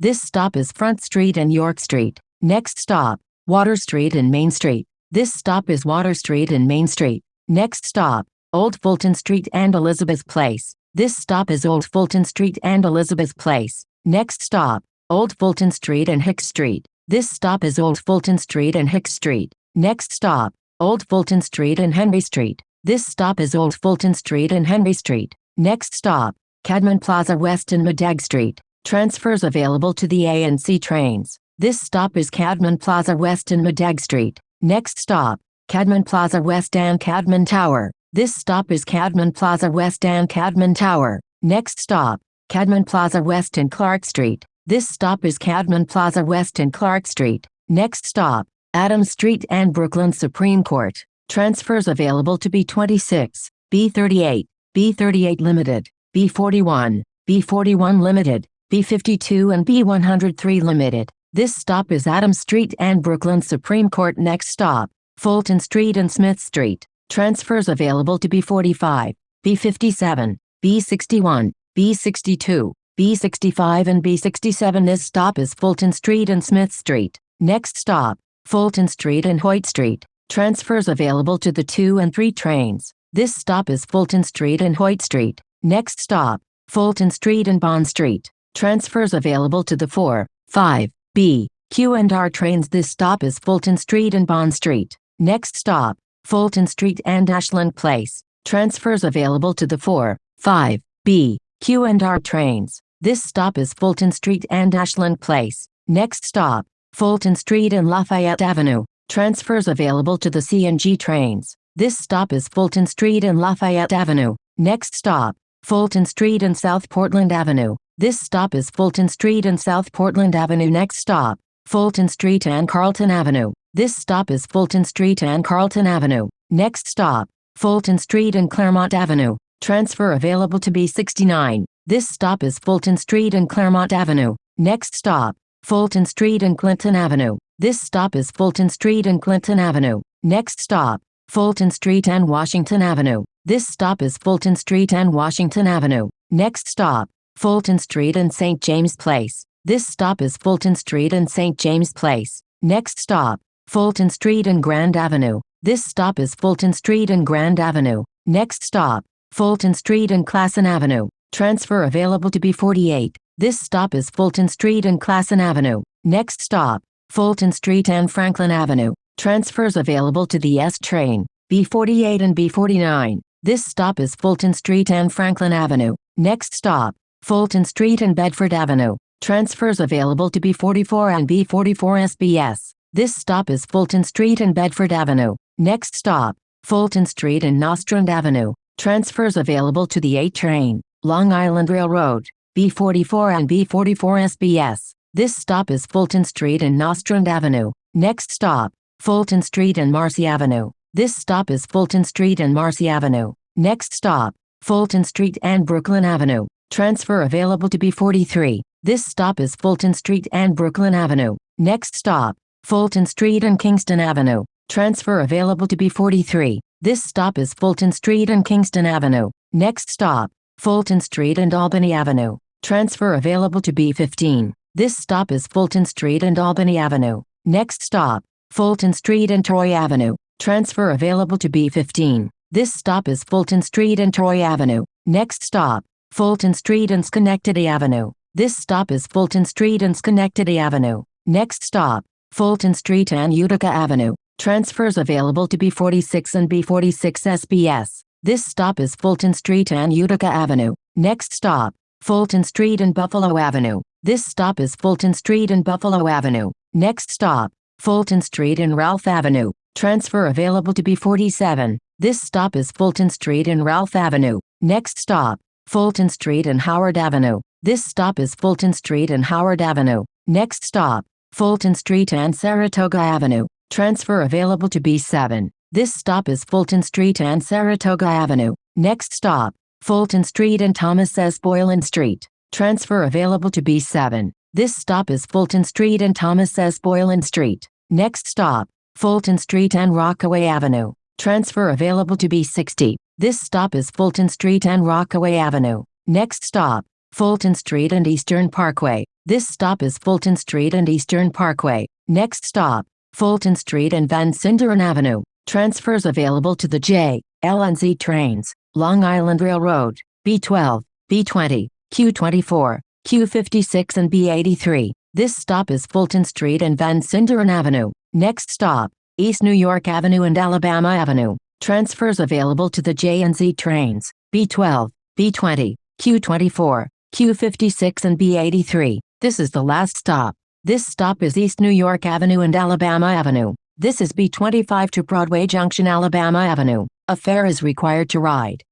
This stop is Front Street and York Street. Next stop, Water Street and Main Street. This stop is Water Street and Main Street. Next stop, Old Fulton Street and Elizabeth Place. This stop is Old Fulton Street and Elizabeth Place. Next stop, Old Fulton Street and Hicks Street. This stop is Old Fulton Street and Hicks Street. Next stop, Old Fulton Street and Henry Street. This stop is Old Fulton Street and Henry Street. Next stop, Cadman Plaza West and Medeg Street. Transfers available to the A and C trains. This stop is Cadman Plaza West and Medeg Street. Next stop, Cadman Plaza West and Cadman Tower. This stop is Cadman Plaza West and Cadman Tower. Next stop, Cadman Plaza West and Clark Street. This stop is Cadman Plaza West and Clark Street. Next stop, Adams Street and Brooklyn Supreme Court. Transfers available to B26, B38, B38 Limited, B41, B41 Limited, B52 and B103 Limited. This stop is Adams Street and Brooklyn Supreme Court. Next stop, Fulton Street and Smith Street. Transfers available to B45, B57, B61, B62, B65 and B67. This stop is Fulton Street and Smith Street. Next stop, Fulton Street and Hoyt Street. Transfers available to the 2 and 3 trains. This stop is Fulton Street and Hoyt Street. Next stop, Fulton Street and Bond Street. Transfers available to the 4, 5, B, Q and R trains. This stop is Fulton Street and Bond Street. Next stop, Fulton Street and Ashland Place. Transfers available to the 4, 5, B, Q and R trains. This stop is Fulton Street and Ashland Place. Next stop, Fulton Street and Lafayette Avenue. Transfers available to the C and G trains. This stop is Fulton Street and Lafayette Avenue. Next stop, Fulton Street and South Portland Avenue. This stop is Fulton Street and South Portland Avenue. Next stop, Fulton Street and Carlton Avenue. This stop is Fulton Street and Carlton Avenue. Next stop, Fulton Street and Claremont Avenue. Transfer available to B69. This stop is Fulton Street and Claremont Avenue. Next stop, Fulton Street and Clinton Avenue. This stop is Fulton Street and Clinton Avenue. Next stop, Fulton Street and Washington Avenue. This stop is Fulton Street and Washington Avenue. Next stop, Fulton Street and St. James Place. This stop is Fulton Street and St. James Place. Next stop, Fulton Street and Grand Avenue. This stop is Fulton Street and Grand Avenue. Next stop, Fulton Street and Classen Avenue. Transfer available to B48. This stop is Fulton Street and Classen Avenue. Next stop, Fulton Street and Franklin Avenue. Transfers available to the S train, B48 and B49. This stop is Fulton Street and Franklin Avenue. Next stop, Fulton Street and Bedford Avenue. Transfers available to B44 and B44 SBS. This stop is Fulton Street and Bedford Avenue. Next stop, Fulton Street and Nostrand Avenue. Transfers available to the A train, Long Island Railroad, B44 and B44 SBS. This stop is Fulton Street and Nostrand Avenue. Next stop, Fulton Street and Marcy Avenue. This stop is Fulton Street and Marcy Avenue. Next stop, Fulton Street and Brooklyn Avenue. Transfer available to B43. This stop is Fulton Street and Brooklyn Avenue. Next stop, Fulton Street and Kingston Avenue. Transfer available to B43. This stop is Fulton Street and Kingston Avenue. Next stop, Fulton Street and Albany Avenue. Transfer available to B15. This stop is Fulton Street and Albany Avenue. Next stop, Fulton Street and Troy Avenue. Transfer available to B15. This stop is Fulton Street and Troy Avenue. Next stop, Fulton Street and Schenectady Avenue. This stop is Fulton Street and Schenectady Avenue. Next stop, Fulton Street and Utica Avenue. Transfers available to B46 and B46 SBS. This stop is Fulton Street and Utica Avenue. Next stop, Fulton Street and Buffalo Avenue. This stop is Fulton Street and Buffalo Avenue. Next stop, Fulton Street and Ralph Avenue. Transfer available to B47. This stop is Fulton Street and Ralph Avenue. Next stop, Fulton Street and Howard Avenue. This stop is Fulton Street and Howard Avenue. Next stop, Fulton Street and Saratoga Avenue. Transfer available to B7. This stop is Fulton Street and Saratoga Avenue. Next stop, Fulton Street and Thomas S. Boylan Street. Transfer available to B7. This stop is Fulton Street and Thomas S. Boylan Street. Next stop, Fulton Street and Rockaway Avenue. Transfer available to B60. This stop is Fulton Street and Rockaway Avenue. Next stop, Fulton Street and Eastern Parkway. This stop is Fulton Street and Eastern Parkway. Next stop, Fulton Street and Van Sinderen Avenue. Transfers available to the J, L and Z trains. Long Island Railroad, B12, B20, Q24, Q56 and B83. This stop is Fulton Street and Van Sinderen Avenue. Next stop, East New York Avenue and Alabama Avenue. Transfers available to the J and Z trains. B12, B20, Q24, Q56 and B83. This is the last stop. This stop is East New York Avenue and Alabama Avenue. This is B25 to Broadway Junction, Alabama Avenue. A fare is required to ride.